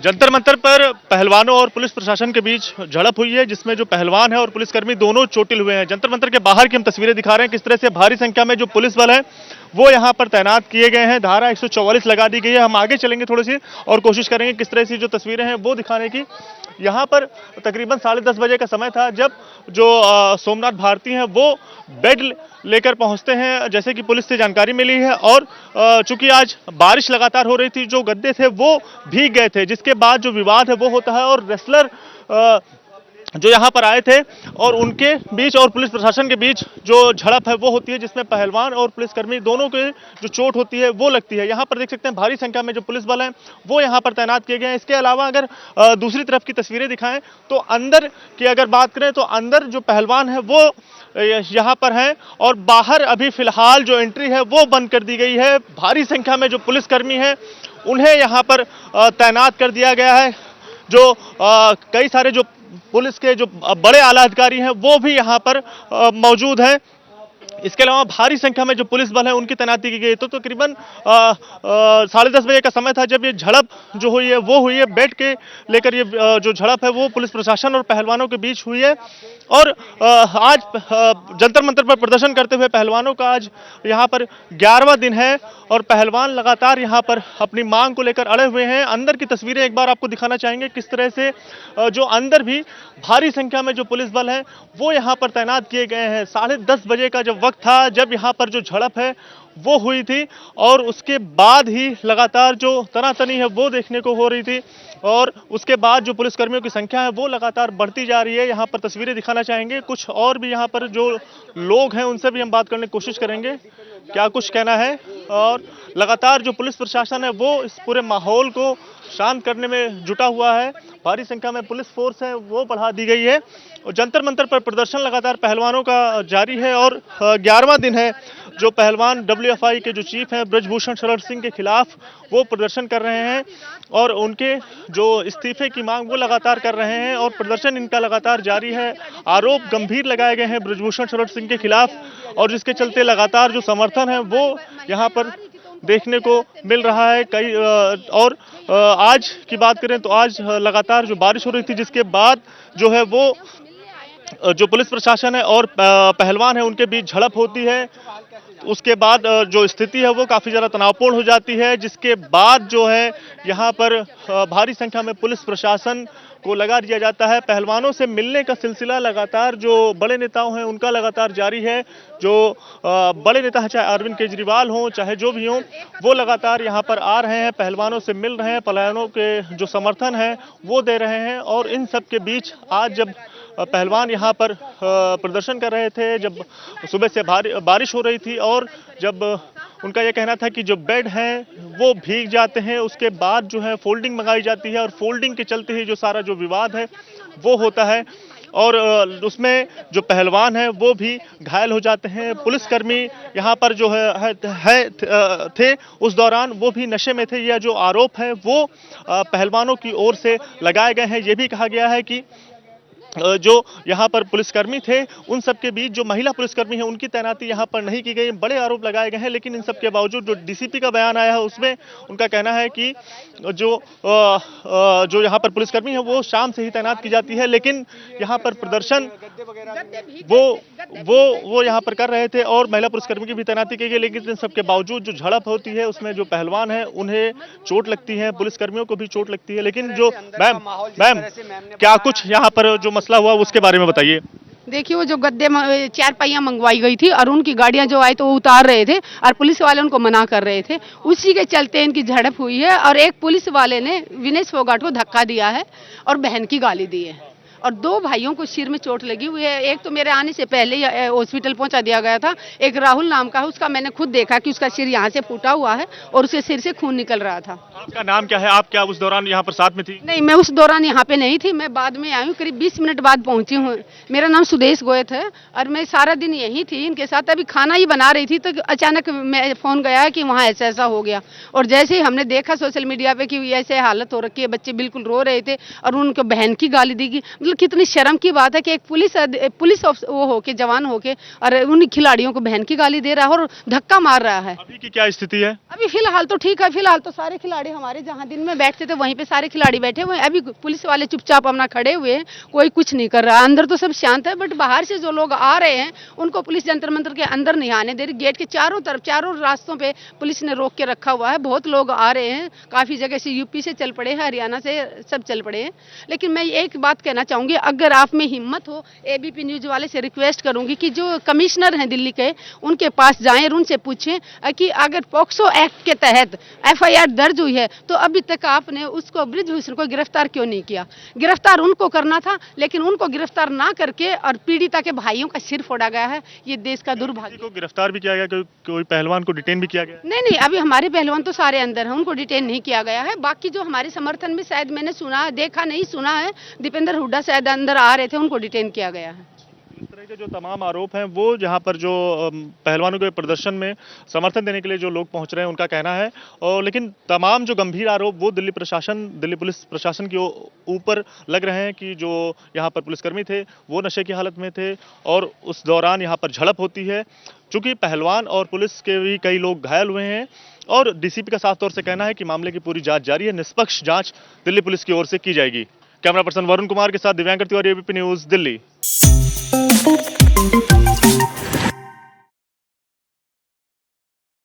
जंतर मंतर पर पहलवानों और पुलिस प्रशासन के बीच झड़प हुई है, जिसमें जो पहलवान है और पुलिसकर्मी दोनों चोटिल हुए हैं। जंतर मंतर के बाहर की हम तस्वीरें दिखा रहे हैं, किस तरह से भारी संख्या में जो पुलिस बल है वो यहाँ पर तैनात किए गए हैं। धारा 144 लगा दी गई है। हम आगे चलेंगे थोड़ी सी और कोशिश करेंगे किस तरह से जो तस्वीरें हैं वो दिखाने की। यहाँ पर तकरीबन 10:30 बजे का समय था जब जो सोमनाथ भारती हैं वो बेड लेकर पहुंचते हैं, जैसे कि पुलिस से जानकारी मिली है। और चूंकि आज बारिश लगातार हो रही थी, जो गद्दे थे वो भीग गए थे, जिसके बाद जो विवाद है वो होता है और रेसलर जो यहाँ पर आए थे और उनके बीच और पुलिस प्रशासन के बीच जो झड़प है वो होती है, जिसमें पहलवान और पुलिसकर्मी दोनों के जो चोट होती है वो लगती है। यहाँ पर देख सकते हैं भारी संख्या में जो पुलिस बल हैं वो यहाँ पर तैनात किए गए हैं। इसके अलावा अगर दूसरी तरफ की तस्वीरें दिखाएं तो अंदर की अगर बात करें तो अंदर जो पहलवान है वो यहाँ पर हैं और बाहर अभी फिलहाल जो एंट्री है वो बंद कर दी गई है। भारी संख्या में जो पुलिसकर्मी हैं उन्हें यहाँ पर तैनात कर दिया गया है। जो कई सारे जो पुलिस के जो बड़े आला अधिकारी हैं वो भी यहाँ पर मौजूद हैं। इसके अलावा भारी संख्या में जो पुलिस बल है उनकी तैनाती की गई। तो तकरीबन 10:30 बजे का समय था जब ये झड़प जो हुई है वो हुई है। बेड के लेकर ये जो झड़प है वो पुलिस प्रशासन और पहलवानों के बीच हुई है। और आज जंतर मंतर पर प्रदर्शन करते हुए पहलवानों का आज यहाँ पर 11वां दिन है और पहलवान लगातार यहाँ पर अपनी मांग को लेकर अड़े हुए हैं। अंदर की तस्वीरें एक बार आपको दिखाना चाहेंगे, किस तरह से जो अंदर भी भारी संख्या में जो पुलिस बल है वो यहाँ पर तैनात किए गए हैं। 10:30 बजे का जब वक्त था जब यहाँ पर जो झड़प है वो हुई थी और उसके बाद ही लगातार जो तनातनी है वो देखने को हो रही थी और उसके बाद जो पुलिसकर्मियों की संख्या है वो लगातार बढ़ती जा रही है। यहाँ पर तस्वीरें दिखाना चाहेंगे, कुछ और भी यहाँ पर जो लोग हैं उनसे भी हम बात करने की कोशिश करेंगे क्या कुछ कहना है। और लगातार जो पुलिस प्रशासन है वो इस पूरे माहौल को शांत करने में जुटा हुआ है। भारी संख्या में पुलिस फोर्स है वो बढ़ा दी गई है और जंतर मंतर पर प्रदर्शन लगातार पहलवानों का जारी है। और 11वां दिन है जो पहलवान WFI के जो चीफ हैं ब्रजभूषण शरण सिंह के खिलाफ वो प्रदर्शन कर रहे हैं और उनके जो इस्तीफे की मांग वो लगातार कर रहे हैं और प्रदर्शन इनका लगातार जारी है। आरोप गंभीर लगाए गए हैं ब्रजभूषण शरण सिंह के खिलाफ और जिसके चलते लगातार जो समर्थन है वो यहाँ पर देखने को मिल रहा है। कई और आज की बात करें तो आज लगातार जो बारिश हो रही थी, जिसके बाद जो है वो जो पुलिस प्रशासन है और पहलवान है उनके बीच झड़प होती है। उसके बाद जो स्थिति है वो काफी ज्यादा तनावपूर्ण हो जाती है, जिसके बाद जो है यहाँ पर भारी संख्या में पुलिस प्रशासन को लगा दिया जाता है। पहलवानों से मिलने का सिलसिला लगातार जो बड़े नेताओं हैं उनका लगातार जारी है। जो बड़े नेता हैं, चाहे अरविंद केजरीवाल हों चाहे जो भी हों, वो लगातार यहाँ पर आ रहे हैं, पहलवानों से मिल रहे हैं, पहलवानों के जो समर्थन है वो दे रहे हैं। और इन सब के बीच आज जब पहलवान यहाँ पर प्रदर्शन कर रहे थे, जब सुबह से बारिश हो रही थी और जब उनका यह कहना था कि जो बेड हैं वो भीग जाते हैं, उसके बाद जो है फोल्डिंग मंगाई जाती है और फोल्डिंग के चलते ही जो सारा जो विवाद है वो होता है और उसमें जो पहलवान है वो भी घायल हो जाते हैं। पुलिसकर्मी यहाँ पर जो थे उस दौरान वो भी नशे में थे। यह जो आरोप है वो पहलवानों की ओर से लगाए गए हैं। ये भी कहा गया है कि जो यहाँ पर पुलिसकर्मी थे उन सब के बीच जो महिला पुलिसकर्मी है उनकी तैनाती यहाँ पर नहीं की गई। बड़े आरोप लगाए गए हैं, लेकिन इन सब के बावजूद जो DCP का बयान आया है उसमें उनका कहना है कि जो यहाँ पर पुलिसकर्मी है वो शाम से ही तैनात की जाती है, लेकिन यहाँ पर प्रदर्शन वो यहाँ पर कर रहे थे और महिला पुलिसकर्मी की भी तैनाती की गई। लेकिन इन सब के बावजूद जो झड़प होती है उसमें जो पहलवान है उन्हें चोट लगती है, पुलिसकर्मियों को भी चोट लगती है। लेकिन जो मैम क्या कुछ यहाँ पर जो मसला हुआ उसके बारे में बताइए। देखिए, वो जो गद्दे 4 पहिया मंगवाई गई थी और उनकी गाड़ियां जो आई तो वो उतार रहे थे और पुलिस वाले उनको मना कर रहे थे, उसी के चलते इनकी झड़प हुई है। और एक पुलिस वाले ने विनेश फोगाट को धक्का दिया है और बहन की गाली दी है और 2 भाइयों को सिर में चोट लगी हुई है। एक तो मेरे आने से पहले ही हॉस्पिटल पहुंचा दिया गया था, एक राहुल नाम का है, उसका मैंने खुद देखा कि उसका सिर यहाँ से फूटा हुआ है और उसके सिर से खून निकल रहा था। आपका नाम क्या है? आप क्या उस दौरान यहाँ पर साथ में थी? नहीं, मैं उस दौरान यहाँ पे नहीं थी, मैं बाद में आई हूँ, करीब 20 मिनट बाद पहुंची हूँ। मेरा नाम सुदेश गोयत है और मैं सारा दिन यहीं थी इनके साथ। अभी खाना ही बना रही थी तो अचानक मैं फोन गया कि वहाँ ऐसा ऐसा हो गया और जैसे ही हमने देखा सोशल मीडिया पे कि ऐसे हालत हो रखी है, बच्चे बिल्कुल रो रहे थे और उनको बहन की गाली दी गई। मतलब मतलब कितनी शर्म की बात है कि एक वो होके जवान होके और उन खिलाड़ियों को बहन की गाली दे रहा है और धक्का मार रहा है। अभी की क्या स्थिति है? अभी फिलहाल तो ठीक है, फिलहाल तो सारे खिलाड़ी हमारे जहाँ दिन में बैठते थे वहीं पे सारे खिलाड़ी बैठे हुए हैं। अभी पुलिस वाले चुपचाप अपना खड़े हुए हैं, कोई कुछ नहीं कर रहा। अंदर तो सब शांत है, बट बाहर से जो लोग आ रहे हैं उनको पुलिस जंतर मंतर के अंदर नहीं आने दे रही। गेट के चारों तरफ, चारों रास्तों पे पुलिस ने रोक के रखा हुआ है। बहुत लोग आ रहे हैं, काफी जगह से यूपी से चल पड़े हैं, हरियाणा से सब चल पड़े हैं। लेकिन मैं एक बात कहना चाहूंगी, अगर आप में हिम्मत हो, एबीपी न्यूज वाले से रिक्वेस्ट करूंगी कि जो कमिश्नर हैं दिल्ली के, उनके पास जाएं और उनसे पूछें कि अगर पॉक्सो एक्ट के तहत एफआईआर दर्ज हुई है तो अभी तक आपने उसको बृजभूषण को गिरफ्तार क्यों नहीं किया? गिरफ्तार उनको करना था, लेकिन उनको गिरफ्तार ना करके और पीड़िता के भाइयों का सिर फोड़ा गया है। ये देश का दुर्भाग्य। को गिरफ्तार भी किया गया, कोई पहलवान को डिटेन भी किया गया? नहीं नहीं, अभी हमारे पहलवान तो सारे अंदर हैं, उनको डिटेन नहीं किया गया है। बाकी जो हमारे समर्थन में शायद मैंने सुना, देखा नहीं, सुना है दीपेंद्र हुड्डा शायद अंदर आ रहे थे, उनको डिटेन किया गया है। इस तरह के जो तमाम आरोप हैं वो जहां पर जो पहलवानों के प्रदर्शन में समर्थन देने के लिए जो लोग पहुंच रहे हैं उनका कहना है। और लेकिन तमाम जो गंभीर आरोप वो दिल्ली पुलिस प्रशासन के ऊपर लग रहे हैं कि जो यहां पर पुलिसकर्मी थे वो नशे की हालत में थे और उस दौरान यहां पर झड़प होती है। चूंकि पहलवान और पुलिस के भी कई लोग घायल हुए हैं और डीसीपी का साफ तौर से कहना है कि मामले की पूरी जांच जारी है, निष्पक्ष जांच दिल्ली पुलिस की ओर से की जाएगी। कैमरा पर्सन वरुण कुमार के साथ दिव्यांकर तिवारी, एबीपी न्यूज, दिल्ली।